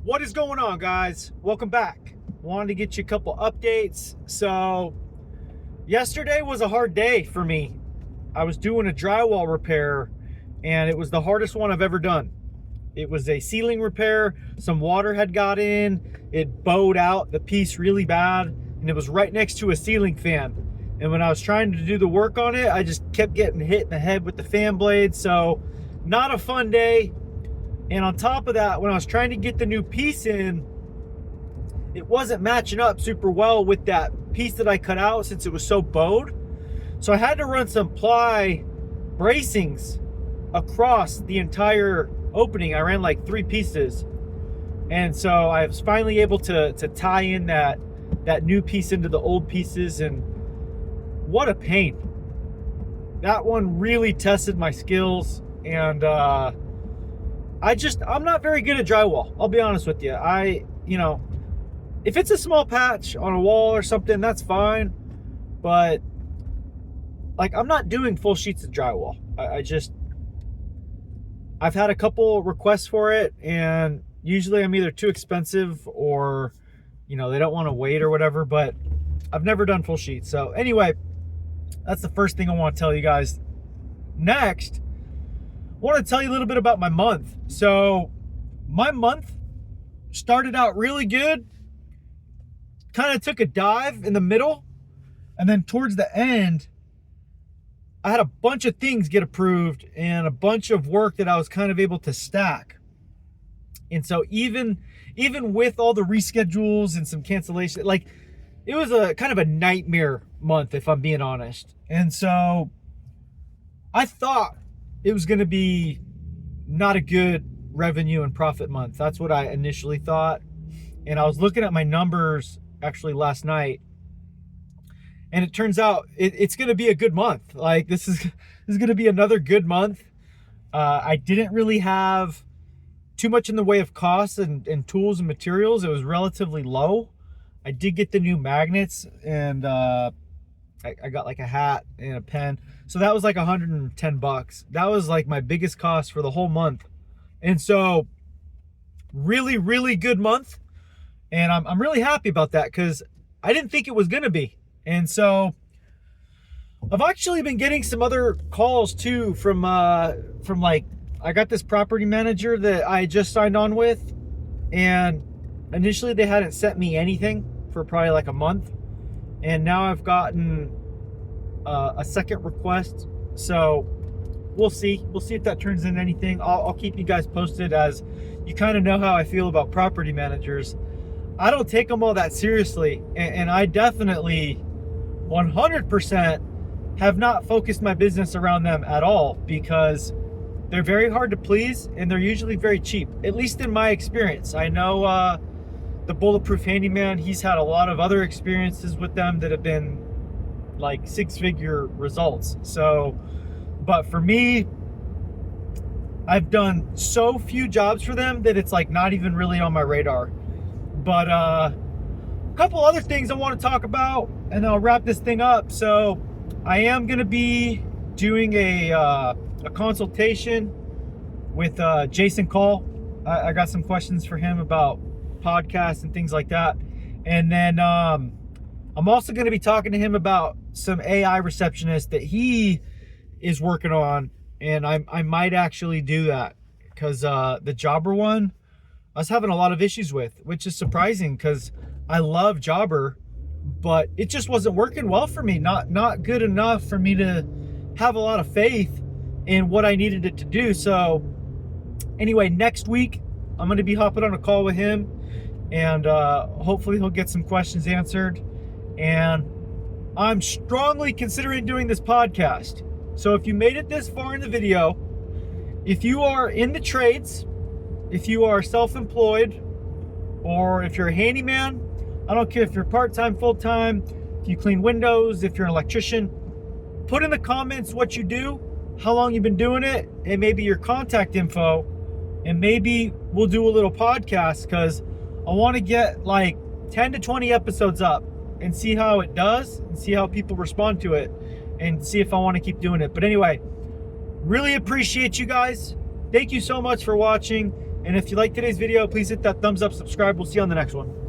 What is going on, guys? Welcome back. Wanted to get you a couple updates. So yesterday was a hard day for me. I was doing a drywall repair and it was the hardest one I've ever done. It was a ceiling repair. Some water had got in. It bowed out the piece really bad and it was right next to a ceiling fan. And when I was trying to do the work on it, I just kept getting hit in the head with the fan blade. So not a fun day. And on top of that, when I was trying to get the new piece in, it wasn't matching up super well with that piece that I cut out since it was so bowed. So I had to run some ply bracings across the entire opening. I ran like 3 pieces. And so I was finally able to tie in that new piece into the old pieces, and what a pain. That one really tested my skills, and I'm not very good at drywall. I'll be honest with you. If it's a small patch on a wall or something, that's fine. But like, I'm not doing full sheets of drywall. I've had a couple requests for it, and usually I'm either too expensive or, they don't want to wait or whatever, but I've never done full sheets. So anyway, that's the first thing I want to tell you guys. Next, I want to tell you a little bit about my month. So my month started out really good, kind of took a dive in the middle, and then towards the end, I had a bunch of things get approved and a bunch of work that I was kind of able to stack. And so even with all the reschedules and some cancellation, like, it was a kind of a nightmare month, if I'm being honest. And so I thought it was going to be not a good revenue and profit month. That's what I initially thought. And I was looking at my numbers actually last night, and it turns out it's going to be a good month. Like, this is going to be another good month. I didn't really have too much in the way of costs and tools and materials. It was relatively low. I did get the new magnets, and I got like a hat and a pen. So that was like $110. That was like my biggest cost for the whole month. And so really, really good month. And I'm really happy about that, because I didn't think it was going to be. And so I've actually been getting some other calls too from like, I got this property manager that I just signed on with, and initially they hadn't sent me anything for probably like a month. And now I've gotten a second request. So we'll see if that turns into anything. I'll keep you guys posted, as you kind of know how I feel about property managers. I don't take them all that seriously, and I definitely 100% have not focused my business around them at all, because they're very hard to please and they're usually very cheap, at least in my experience. I know the Bulletproof Handyman, he's had a lot of other experiences with them that have been like 6-figure results. So, but for me, I've done so few jobs for them that it's like not even really on my radar. But a couple other things I want to talk about, and I'll wrap this thing up. So I am going to be doing a consultation with Jason Call. I got some questions for him about podcasts and things like that. And then I'm also going to be talking to him about some AI receptionist that he is working on. And I might actually do that, because the Jobber one, I was having a lot of issues with, which is surprising, because I love Jobber, but it just wasn't working well for me. Not good enough for me to have a lot of faith in what I needed it to do. So anyway, next week I'm going to be hopping on a call with him, and hopefully he'll get some questions answered. And I'm strongly considering doing this podcast. So if you made it this far in the video, if you are in the trades, if you are self-employed, or if you're a handyman, I don't care if you're part-time, full-time, if you clean windows, if you're an electrician, put in the comments what you do, how long you've been doing it, and maybe your contact info, and maybe we'll do a little podcast, because I want to get like 10 to 20 episodes up and see how it does and see how people respond to it, and see if I want to keep doing it. But anyway, really appreciate you guys. Thank you so much for watching. And if you like today's video, please hit that thumbs up, subscribe. We'll see you on the next one.